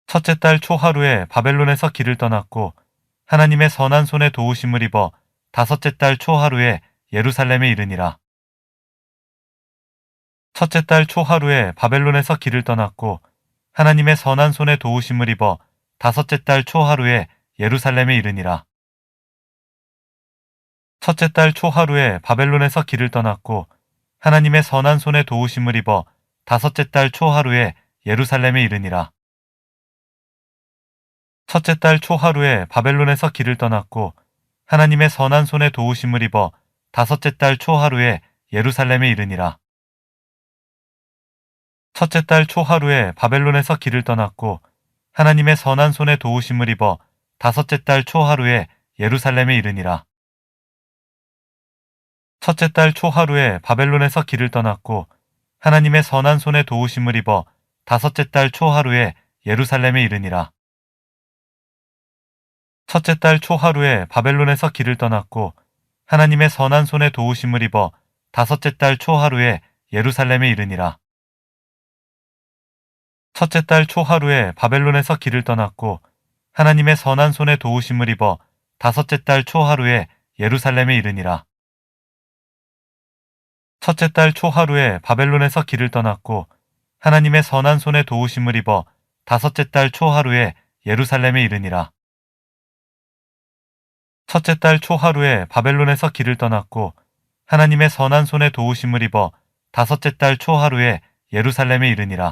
첫째 달 초하루에 바벨론에서 길을 떠났고 하나님의 선한 손에 도우심을 입어 다섯째 달 초하루에 예루살렘에 이르니라. 첫째 달 초하루에 바벨론에서 길을 떠났고 하나님의 선한 손에 도우심을 입어 다섯째 달 초하루에 예루살렘에 이르니라. 첫째 달 초하루에 바벨론에서 길을 떠났고 하나님의 선한 손에 도우심을 입어 다섯째 달 초하루에 예루살렘에 이르니라. 첫째 달 초하루에 바벨론에서 길을 떠났고 하나님의 선한 손에 도우심을 입어 다섯째 달 초하루에 예루살렘에 이르니라. 첫째 달 초하루에 바벨론에서 길을 떠났고 하나님의 선한 손에 도우심을 입어 다섯째 달 초하루에 예루살렘에 이르니라. 첫째 달 초하루에 바벨론에서 길을 떠났고 하나님의 선한 손에 도우심을 입어 다섯째 달 초하루에 예루살렘에 이르니라. 첫째 달 초하루에 바벨론에서 길을 떠났고 하나님의 선한 손에 도우심을 입어 다섯째 달 초하루에 예루살렘에 이르니라. 첫째 달 초하루에 바벨론에서 길을 떠났고 하나님의 선한 손에 도우심을 입어 다섯째 달 초하루에 예루살렘에 이르니라. 첫째 달 초하루에 바벨론에서 길을 떠났고 하나님의 선한 손에 도우심을 입어 다섯째 달 초하루에 예루살렘에 이르니라. 첫째 달 초하루에 바벨론에서 길을 떠났고 하나님의 선한 손에 도우심을 입어 다섯째 달 초하루에 예루살렘에 이르니라.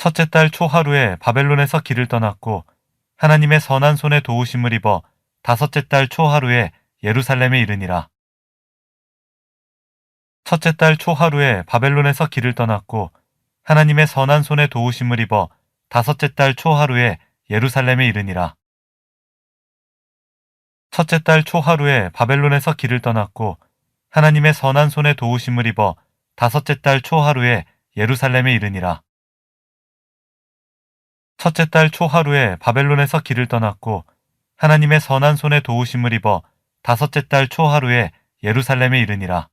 첫째 달 초하루에 바벨론에서 길을 떠났고 하나님의 선한 손에 도우심을 입어 다섯째 달 초하루에 예루살렘에 이르니라. 첫째 달 초하루에 바벨론에서 길을 떠났고 하나님의 선한 손에 도우심을 입어 다섯째 달 초하루에 예루살렘에 이르니라. 첫째 달 초하루에 바벨론에서 길을 떠났고 하나님의 선한 손에 도우심을 입어 다섯째 달 초하루에 예루살렘에 이르니라. 첫째 달 초하루에 바벨론에서 길을 떠났고 하나님의 선한 손에 도우심을 입어 다섯째 달 초하루에 예루살렘에 이르니라.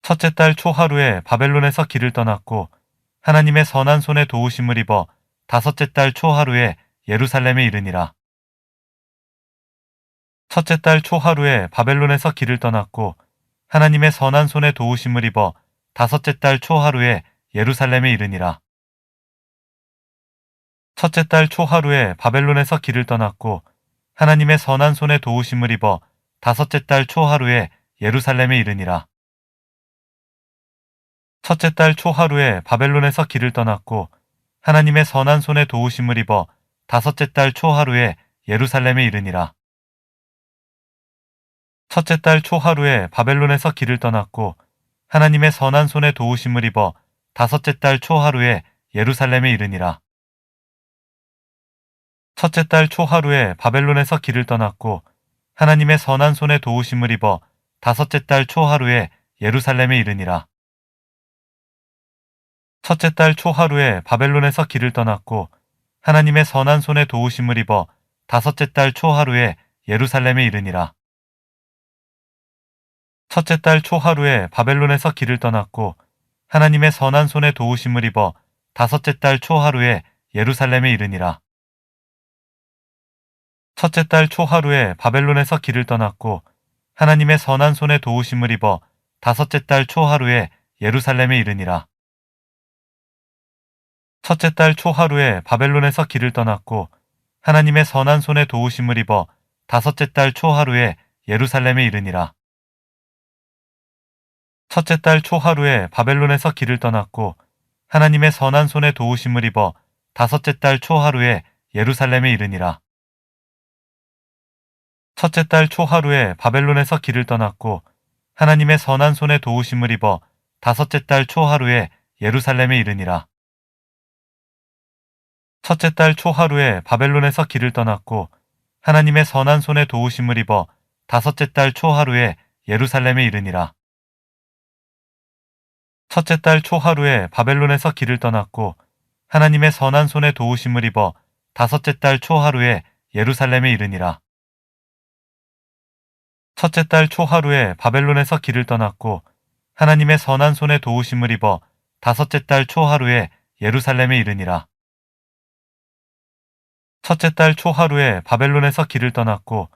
첫째 달 초하루에 바벨론에서 길을 떠났고 하나님의 선한 손에 도우심을 입어 다섯째 달 초하루에 예루살렘에 이르니라. 첫째 달 초하루에 바벨론에서 길을 떠났고 하나님의 선한 손에 도우심을 입어 다섯째 달 초하루에 예루살렘에 이르니라. 첫째 달 초하루에 바벨론에서 길을 떠났고 하나님의 선한 손에 도우심을 입어 다섯째 달 초하루에 예루살렘에 이르니라. 첫째 달 초하루에 바벨론에서 길을 떠났고 하나님의 선한 손에 도우심을 입어 다섯째 달 초하루에 예루살렘에 이르니라. 첫째 달 초하루에 바벨론에서 길을 떠났고 하나님의 선한 손에 도우심을 입어 다섯째 달 초하루에 예루살렘에 이르니라. 첫째 달 초하루에 바벨론에서 길을 떠났고 하나님의 선한 손에 도우심을 입어 다섯째 달 초하루에 예루살렘에 이르니라. 첫째 달 초하루에 바벨론에서 길을 떠났고 하나님의 선한 손에 도우심을 입어 다섯째 달 초하루에 예루살렘에 이르니라. 첫째 달 초하루에 바벨론에서 길을 떠났고 하나님의 선한 손에 도우심을 입어 다섯째 달 초하루에 예루살렘에 이르니라. 첫째 달 초하루에 바벨론에서 길을 떠났고 하나님의 선한 손에 도우심을 입어 다섯째 달 초하루에 예루살렘에 이르니라. 첫째 달 초하루에 바벨론에서 길을 떠났고 하나님의 선한 손에 도우심을 입어 다섯째 달 초하루에 예루살렘에 이르니라. 첫째 달 초하루에 바벨론에서 길을 떠났고 하나님의 선한 손에 도우심을 입어 다섯째 달 초하루에 예루살렘에 이르니라. 첫째 달 초하루에 바벨론에서 길을 떠났고 하나님의 선한 손에 도우심을 입어 다섯째 달 초하루에 예루살렘에 이르니라. 첫째 달 초하루에 바벨론에서 길을 떠났고 하나님의 선한 손에 도우심을 입어 다섯째 달 초하루에 예루살렘에 이르니라. 첫째 달 초하루에 바벨론에서 길을 떠났고 하나님의 선한 손에 도우심을 입어 다섯째 달 초하루에 예루살렘에 이르니라. 첫째 달 초하루에 바벨론에서 길을 떠났고 하나님의 선한 손에 도우심을 입어 다섯째 달 초하루에 예루살렘에 이르니라. 첫째 달 초하루에 바벨론에서 길을 떠났고 하나님의 선한 손에 도우심을 입어 다섯째 달 초하루에 예루살렘에 이르니라. 첫째 달 초하루에 바벨론에서 길을 떠났고 하나님의 선한 손에 도우심을 입어 다섯째 달 초하루에 예루살렘에 이르니라. 첫째 달 초하루에 바벨론에서 길을 떠났고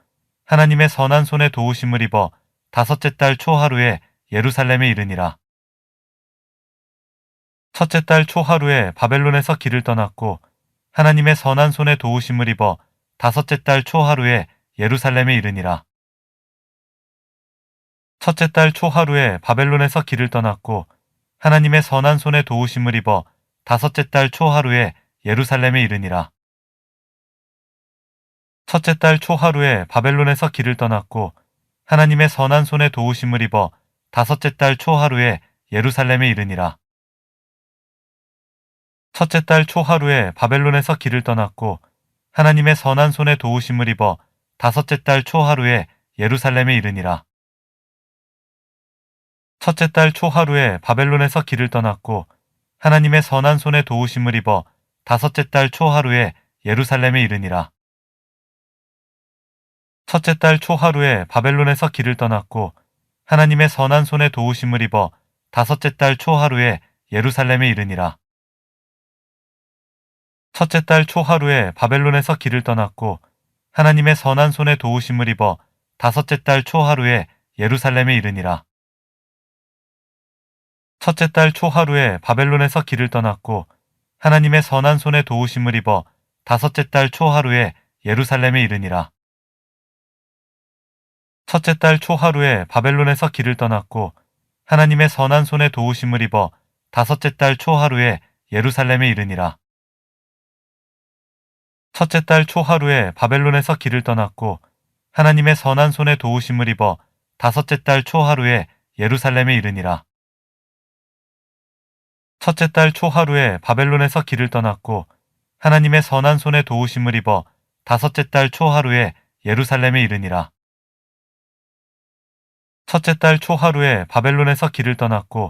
하나님의 선한 손에 도우심을 입어 다섯째 달 초하루에 예루살렘에 이르니라. 첫째 달 초하루에 바벨론에서 길을 떠났고 하나님의 선한 손에 도우심을 입어 다섯째 달 초하루에 예루살렘에 이르니라. 첫째 달 초하루에 바벨론에서 길을 떠났고 하나님의 선한 손에 도우심을 입어 다섯째 달 초하루에 예루살렘에 이르니라. 첫째 달 초하루에 바벨론에서 길을 떠났고 하나님의 선한 손에 도우심을 입어 다섯째 달 초하루에 예루살렘에 이르니라. 첫째 달 초하루에 바벨론에서 길을 떠났고 하나님의 선한 손에 도우심을 입어 다섯째 달 초하루에 예루살렘에 이르니라. 첫째 달 초하루에 바벨론에서 길을 떠났고 하나님의 선한 손에 도우심을 입어 다섯째 달 초하루에 예루살렘에 이르니라. 첫째 달 초하루에 바벨론에서 길을 떠났고 하나님의 선한 손에 도우심을 입어 다섯째 달 초하루에 예루살렘에 이르니라. 첫째 달 초하루에 바벨론에서 길을 떠났고 하나님의 선한 손에 도우심을 입어 다섯째 달 초하루에 예루살렘에 이르니라. 첫째 달 초하루에 바벨론에서 길을 떠났고 하나님의 선한 손에 도우심을 입어 다섯째 달 초하루에 예루살렘에 이르니라. 첫째 달 초하루에 바벨론에서 길을 떠났고 하나님의 선한 손에 도우심을 입어 다섯째 달 초하루에 예루살렘에 이르니라. 첫째 달 초하루에 바벨론에서 길을 떠났고 하나님의 선한 손에 도우심을 입어 다섯째 달 초하루에 예루살렘에 이르니라. 첫째 달 초하루에 바벨론에서 길을 떠났고 하나님의 선한 손에 도우심을 입어 다섯째 달 초하루에 예루살렘에 이르니라. 첫째 달 초하루에 바벨론에서 길을 떠났고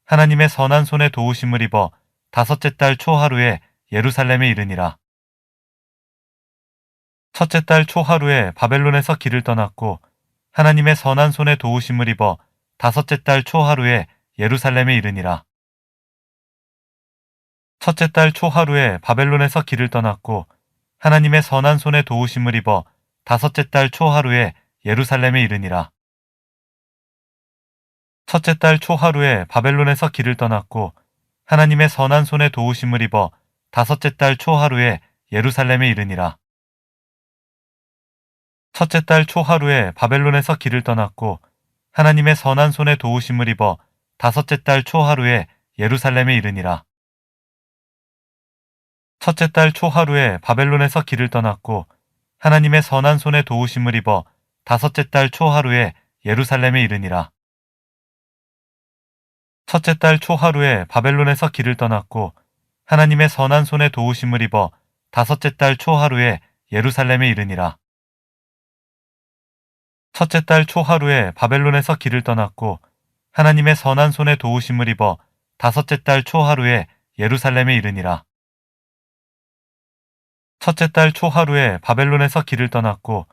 하나님의 선한 손에 도우심을 입어 다섯째 달 초하루에 예루살렘에 이르니라. 첫째 달 초하루에 바벨론에서 길을 떠났고 하나님의 선한 손에 도우심을 입어 다섯째 달 초하루에 예루살렘에 이르니라. 첫째 달 초하루에 바벨론에서 길을 떠났고 하나님의 선한 손에 도우심을 입어 다섯째 달 초하루에 예루살렘에 이르니라. 첫째 달 초하루에 바벨론에서 길을 떠났고 하나님의 선한 손에 도우심을 입어 다섯째 달 초하루에 예루살렘에 이르니라. 첫째 달 초하루에 바벨론에서 길을 떠났고 하나님의 선한 손에 도우심을 입어 다섯째 달 초하루에 예루살렘에 이르니라. 첫째 달 초하루에 바벨론에서 길을 떠났고 하나님의 선한 손에 도우심을 입어 다섯째 달 초하루에 예루살렘에 이르니라. 첫째 달 초하루에 바벨론에서 길을 떠났고 하나님의 선한 손에 도우심을 입어 다섯째 달 초하루에 예루살렘에 이르니라. 첫째 달 초하루에 바벨론에서 길을 떠났고 하나님의 선한 손에 도우심을 입어 다섯째 달 초하루에 예루살렘에 이르니라. 첫째 달 초하루에 바벨론에서 길을 떠났고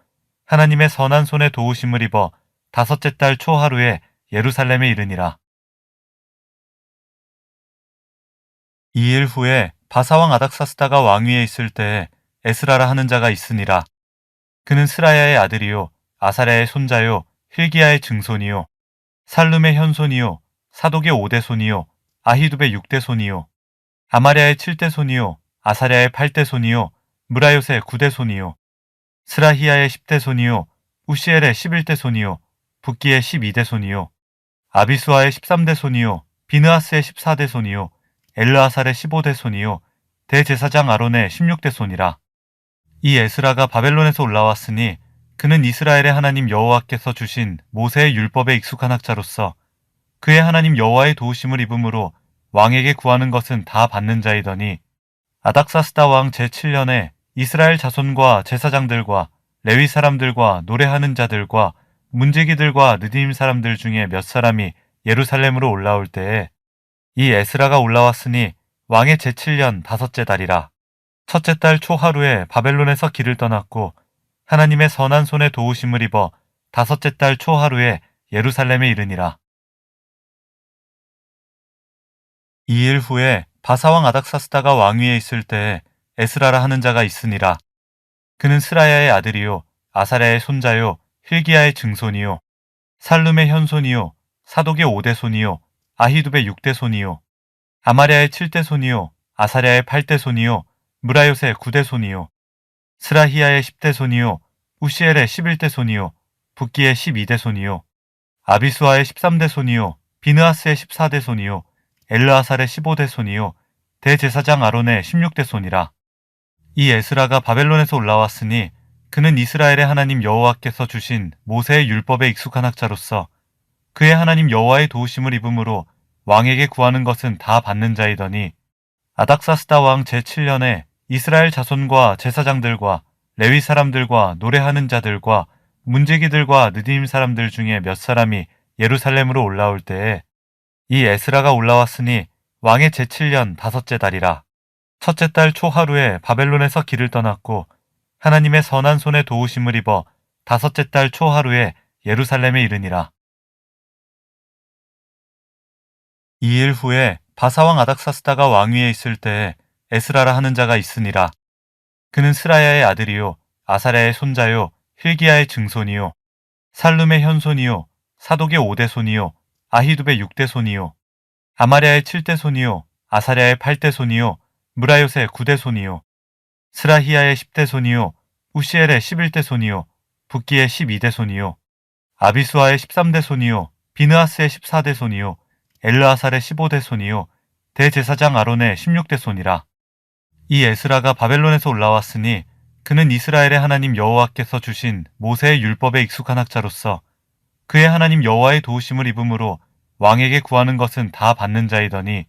하나님의 선한 손에 도우심을 입어 다섯째 달 초하루에 예루살렘에 이르니라. 2일 후에 바사왕 아닥사스다가 왕위에 있을 때에 에스라라 하는 자가 있으니라. 그는 스라야의 아들이요 아사랴의 손자요 힐기야의 증손이요 살룸의 현손이요 사독의 5대 손이요 아히둡의 6대 손이요 아마랴의 7대 손이요 아사랴의 8대 손이요 무라요의 9대 손이요 스라히야의 10대 손이요 우시엘의 11대 손이요 붓기의 12대 손이요 아비수아의 13대 손이요 비느하스의 14대 손이요 엘르아살의 15대 손이요 대제사장 아론의 16대 손이라. 이 에스라가 바벨론에서 올라왔으니 그는 이스라엘의 하나님 여호와께서 주신 모세의 율법에 익숙한 학자로서 그의 하나님 여호와의 도우심을 입음으로 왕에게 구하는 것은 다 받는 자이더니 아닥사스다 왕 제7년에 이스라엘 자손과 제사장들과 레위 사람들과 노래하는 자들과 문지기들과 느디임 사람들 중에 몇 사람이 예루살렘으로 올라올 때에 이 에스라가 올라왔으니 왕의 제7년 다섯째 달이라. 첫째 달 초하루에 바벨론에서 길을 떠났고 하나님의 선한 손에 도우심을 입어 다섯째 달 초하루에 예루살렘에 이르니라. 2일 후에 바사왕 아닥사스다가 왕위에 있을 때에 에스라라 하는 자가 있으니라. 그는 스라야의 아들이요 아사랴의 손자요 힐기야의 증손이요 살룸의 현손이요 사독의 5대 손이요 아히두의 6대 손이요 아마랴의 7대 손이요 아사랴의 8대 손이요 무라요의 9대 손이요 스라히야의 10대 손이요 우시엘의 11대 손이요 붓기의 12대 손이요 아비수아의 13대 손이요 비느하스의 14대 손이요 엘르아살의 15대 손이요 대제사장 아론의 16대 손이라. 이 에스라가 바벨론에서 올라왔으니 그는 이스라엘의 하나님 여호와께서 주신 모세의 율법에 익숙한 학자로서 그의 하나님 여호와의 도우심을 입음으로 왕에게 구하는 것은 다 받는 자이더니 아닥사스다 왕 제7년에 이스라엘 자손과 제사장들과 레위 사람들과 노래하는 자들과 문지기들과 느디님 사람들 중에 몇 사람이 예루살렘으로 올라올 때에 이 에스라가 올라왔으니 왕의 제7년 다섯째 달이라. 첫째 달 초하루에 바벨론에서 길을 떠났고 하나님의 선한 손에 도우심을 입어 다섯째 달 초하루에 예루살렘에 이르니라. 2일 후에 바사왕 아닥사스다가 왕위에 있을 때에 에스라라 하는 자가 있으니라. 그는 스라야의 아들이요 아사랴의 손자요 힐기야의 증손이요 살룸의 현손이요 사독의 5대 손이요 아히두의 6대 손이요 아마랴의 7대 손이요 아사랴의 8대 손이요 무라요의 9대 손이요 스라히야의 10대 손이요 우시엘의 11대 손이요 붓기의 12대 손이요 아비수아의 13대 손이요 비느하스의 14대 손이요 엘르아살의 15대 손이요 대제사장 아론의 16대 손이라. 이 에스라가 바벨론에서 올라왔으니 그는 이스라엘의 하나님 여호와께서 주신 모세의 율법에 익숙한 학자로서 그의 하나님 여호와의 도우심을 입음으로 왕에게 구하는 것은 다 받는 자이더니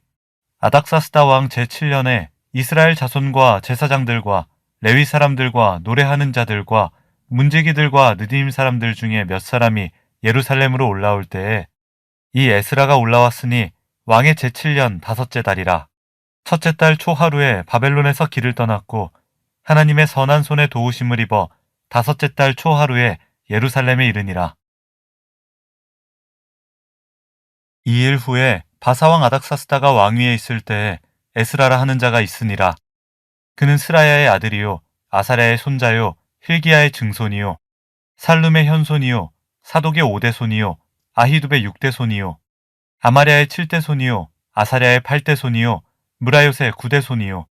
아닥사스다 왕 제7년에 이스라엘 자손과 제사장들과 레위 사람들과 노래하는 자들과 문지기들과 느디님 사람들 중에 몇 사람이 예루살렘으로 올라올 때에 이 에스라가 올라왔으니 왕의 제7년 다섯째 달이라. 첫째 달 초하루에 바벨론에서 길을 떠났고 하나님의 선한 손에 도우심을 입어 다섯째 달 초하루에 예루살렘에 이르니라. 2일 후에 바사왕 아닥사스다가 왕위에 있을 때에 에스라라 하는 자가 있으니라. 그는 스라야의 아들이요 아사랴의 손자요 힐기야의 증손이요 살룸의 현손이요 사독의 5대 손이요 아히두의 6대 손이요 아마랴의 7대 손이요 아사랴의 8대 손이요 무라요의 9대 손이요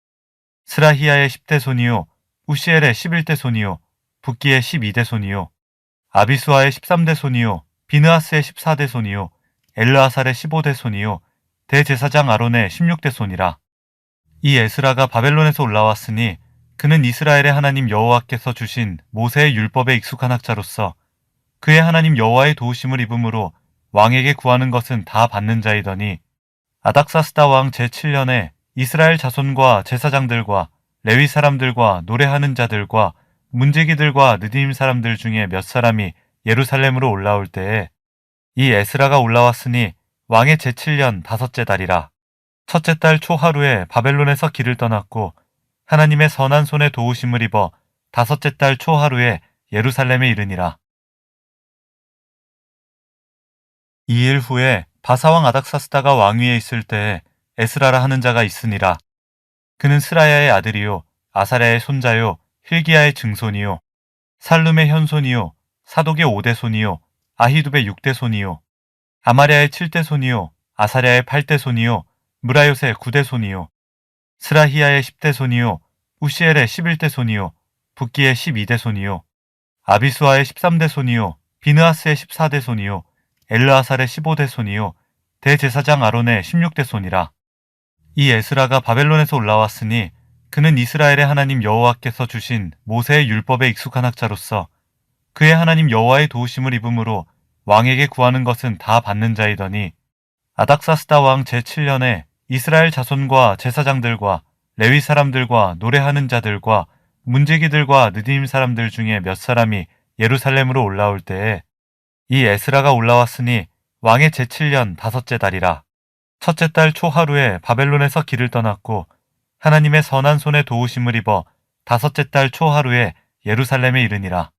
스라히야의 10대 손이요 우시엘의 11대 손이요 붓기의 12대 손이요 아비수아의 13대 손이요 비느하스의 14대 손이요 엘르아살의 15대 손이요 대제사장 아론의 16대 손이라. 이 에스라가 바벨론에서 올라왔으니 그는 이스라엘의 하나님 여호와께서 주신 모세의 율법에 익숙한 학자로서 그의 하나님 여호와의 도우심을 입음으로 왕에게 구하는 것은 다 받는 자이더니 아닥사스다 왕 제7년에 이스라엘 자손과 제사장들과 레위 사람들과 노래하는 자들과 문지기들과 느디님 사람들 중에 몇 사람이 예루살렘으로 올라올 때에 이 에스라가 올라왔으니 왕의 제7년 다섯째 달이라. 첫째 달 초하루에 바벨론에서 길을 떠났고 하나님의 선한 손에 도우심을 입어 다섯째 달 초하루에 예루살렘에 이르니라. 2일 후에 바사왕 아닥사스다가 왕위에 있을 때에 에스라라 하는 자가 있으니라. 그는 스라야의 아들이요 아사랴의 손자요 힐기야의 증손이요 살룸의 현손이요 사독의 5대 손이요 아히두의 6대 손이요 아마랴의 7대 손이요 아사랴의 8대 손이요 무라요의 9대 손이요 스라히야의 10대 손이요 우시엘의 11대 손이요 붓기의 12대 손이요 아비수아의 13대 손이요 비느하스의 14대 손이요 엘르아살의 15대 손이요 대제사장 아론의 16대 손이라. 이 에스라가 바벨론에서 올라왔으니 그는 이스라엘의 하나님 여호와께서 주신 모세의 율법에 익숙한 학자로서 그의 하나님 여호와의 도우심을 입음으로 왕에게 구하는 것은 다 받는 자이더니 아닥사스다 왕 제7년에 이스라엘 자손과 제사장들과 레위 사람들과 노래하는 자들과 문지기들과 느디님 사람들 중에 몇 사람이 예루살렘으로 올라올 때에 이 에스라가 올라왔으니 왕의 제7년 다섯째 달이라. 첫째 달 초하루에 바벨론에서 길을 떠났고 하나님의 선한 손에 도우심을 입어 다섯째 달 초하루에 예루살렘에 이르니라.